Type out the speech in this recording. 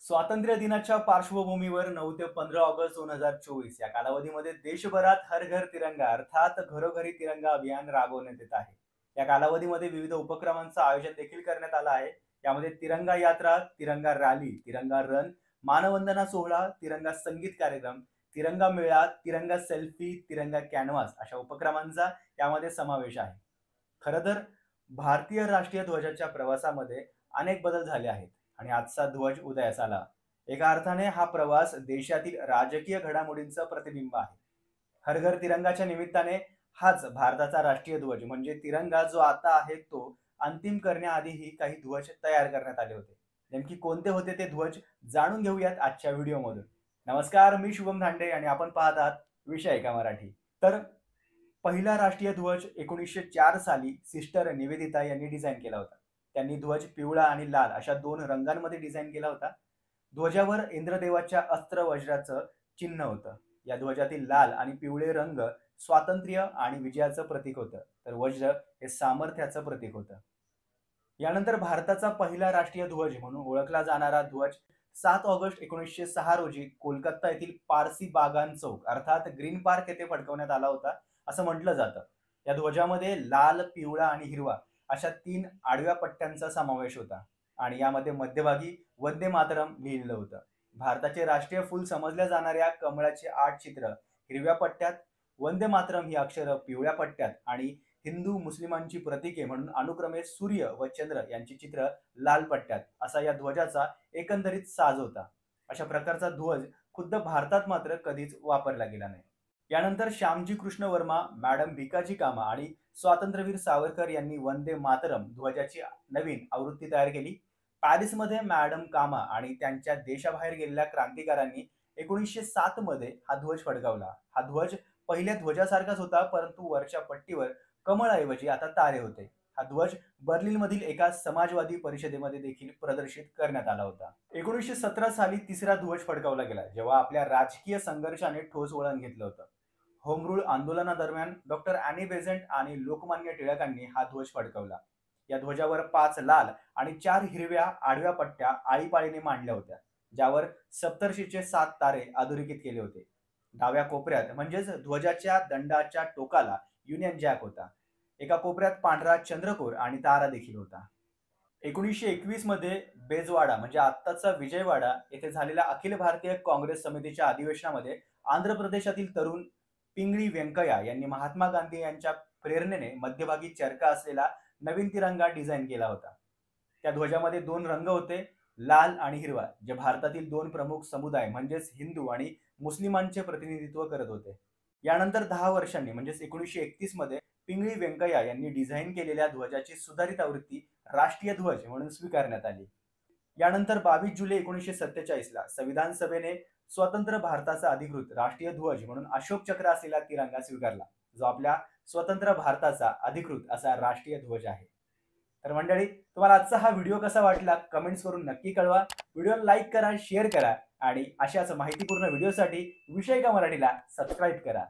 स्वातंत्र्य दिनाच्या पार्श्वभूमीवर 9 ते 15 ऑगस्ट 2024 या कालावधीमध्ये देशभरात हर घर तिरंगा अर्थात घरोघरी तिरंगा अभियान राबवण्यात येत आहे. या कालावधीमध्ये विविध उपक्रमांचं आयोजन देखील करण्यात आलं आहे. यामध्ये तिरंगा यात्रा, तिरंगा रॅली, तिरंगा रन, मानवंदना सोहळा, तिरंगा संगीत कार्यक्रम, तिरंगा मेळा, तिरंगा सेल्फी, तिरंगा कॅनव्हास अशा उपक्रमांचा यामध्ये समावेश आहे. खरं तर भारतीय राष्ट्रीय ध्वजाच्या प्रवासामध्ये अनेक बदल झाले आहेत आणि आजचा ध्वज उदयास आला. एका अर्थाने हा प्रवास देशातील राजकीय घडामोडींचं प्रतिबिंब आहे. हर घर तिरंगाच्या निमित्ताने हाच भारताचा राष्ट्रीय ध्वज म्हणजे तिरंगा जो आता आहे तो अंतिम करण्याआधीही काही ध्वज तयार करण्यात आले होते. नेमकी कोणते होते ते ध्वज जाणून घेऊयात आजच्या व्हिडिओमधून. नमस्कार, मी शुभम धांडे आणि आपण पाहत आहात विषय का मराठी. तर पहिला राष्ट्रीय ध्वज 1904 साली सिस्टर निवेदिता यांनी डिझाईन केला होता. त्यांनी ध्वज पिवळा आणि लाल अशा दोन रंगांमध्ये डिझाईन केला होता. ध्वजावर इंद्रदेवाच्या अस्त्र वज्राचं चिन्ह होतं. या ध्वजातील लाल आणि पिवळे रंग स्वातंत्र्य आणि विजयाचं प्रतीक होतं, तर वज्र हे सामर्थ्याचं प्रतीक होतं. यानंतर भारताचा पहिला राष्ट्रीय ध्वज म्हणून ओळखला जाणारा ध्वज 7 ऑगस्ट 1906 रोजी कोलकाता येथील पारसी बागान चौक अर्थात ग्रीन पार्क येथे फडकवण्यात आला होता, असं म्हटलं जातं. या ध्वजामध्ये लाल, पिवळा आणि हिरवा अशा 3 आडव्या पट्ट्यांचा समावेश होता आणि यामध्ये मध्यभागी वंदे मातरम लिहिलेलं होतं. भारताचे राष्ट्रीय फूल समजल्या जाणाऱ्या कमळाचे 8 चित्र हिरव्या पट्ट्यात, वंदे मातरम ही अक्षरं पिवळ्या पट्ट्यात आणि हिंदू मुस्लिमांची प्रतीके म्हणून अनुक्रमे सूर्य व चंद्र यांची चित्र लाल पट्ट्यात असा या ध्वजाचा एकंदरीत साज होता. अशा प्रकारचा ध्वज खुद्द भारतात मात्र कधीच वापरला गेला नाही. यानंतर श्यामजी कृष्ण वर्मा, मॅडम भिकाजी कामा आणि स्वातंत्र्यवीर सावरकर यांनी वंदे मातरम ध्वजाची नवीन आवृत्ती तयार केली. पॅरिसमध्ये मॅडम कामा आणि त्यांच्या देशाबाहेर गेलेल्या क्रांतिकारांनी 1907 मध्ये हा ध्वज फडकावला. हा ध्वज पहिल्या ध्वजासारखाच होता, परंतु वरच्या पट्टीवर कमळाऐवजी आता तारे होते. हा ध्वज बर्लिनमधील एका समाजवादी परिषदेमध्ये देखील प्रदर्शित करण्यात आला होता. 1917 साली तिसरा ध्वज फडकावला गेला, जेव्हा आपल्या राजकीय संघर्षाने ठोस वळण घेतलं होतं. होम रूल आंदोलनादरम्यान डॉक्टर ॲनी बेझंट आणि लोकमान्य टिळकांनी हा ध्वज फडकवला. या ध्वजावर 5 लाल आणि 4 हिरव्या आडव्या पट्ट्या आळीपाळीने मांडल्या होत्या, ज्यावर सप्तर्षीचे 7 तारे अधोरेखित केले होते. डाव्या कोपऱ्यात म्हणजेच ध्वजाच्या दंडाच्या टोकाला युनियन जॅक होता. एका कोपऱ्यात पांढरा चंद्रकोर आणि तारा देखील होता. 1921 मध्ये बेजवाडा म्हणजे आत्ताचा विजयवाडा येथे झालेल्या अखिल भारतीय काँग्रेस समितीच्या अधिवेशनामध्ये आंध्र प्रदेशातील तरुण पिंगळी व्यंकय्या यांनी महात्मा गांधी यांच्या प्रेरणेने मध्यभागी चरखा असलेला नवीन तिरंगा डिझाईन केला होता. त्या ध्वजामध्ये 2 रंग होते, लाल आणि हिरवा, जे भारतातील 2 प्रमुख समुदाय म्हणजेच हिंदू आणि मुस्लिमांचे प्रतिनिधित्व करत होते. यानंतर 10 वर्षांनी म्हणजेच 1931 मध्ये पिंगळी व्यंकय्या यांनी डिझाईन केलेल्या ध्वजाची सुधारित आवृत्ती राष्ट्रीय ध्वज म्हणून स्वीकारण्यात आली. यानंतर 22 जुलै 1947 ला संविधान सभेने स्वतंत्र भारताचा अधिकृत राष्ट्रीय ध्वज म्हणून अशोक चक्र असलेला तिरंगा स्वीकारला, जो आपल्या स्वतंत्र भारताचा अधिकृत असा राष्ट्रीय ध्वज आहे. तर मंडळी, तुम्हाला आजचा हा व्हिडिओ कसा वाटला कमेंट्स करून नक्की कळवा. व्हिडिओला लाईक करा, शेअर करा आणि अशाच माहितीपूर्ण व्हिडिओसाठी विषय का मराठीला सबस्क्राईब करा.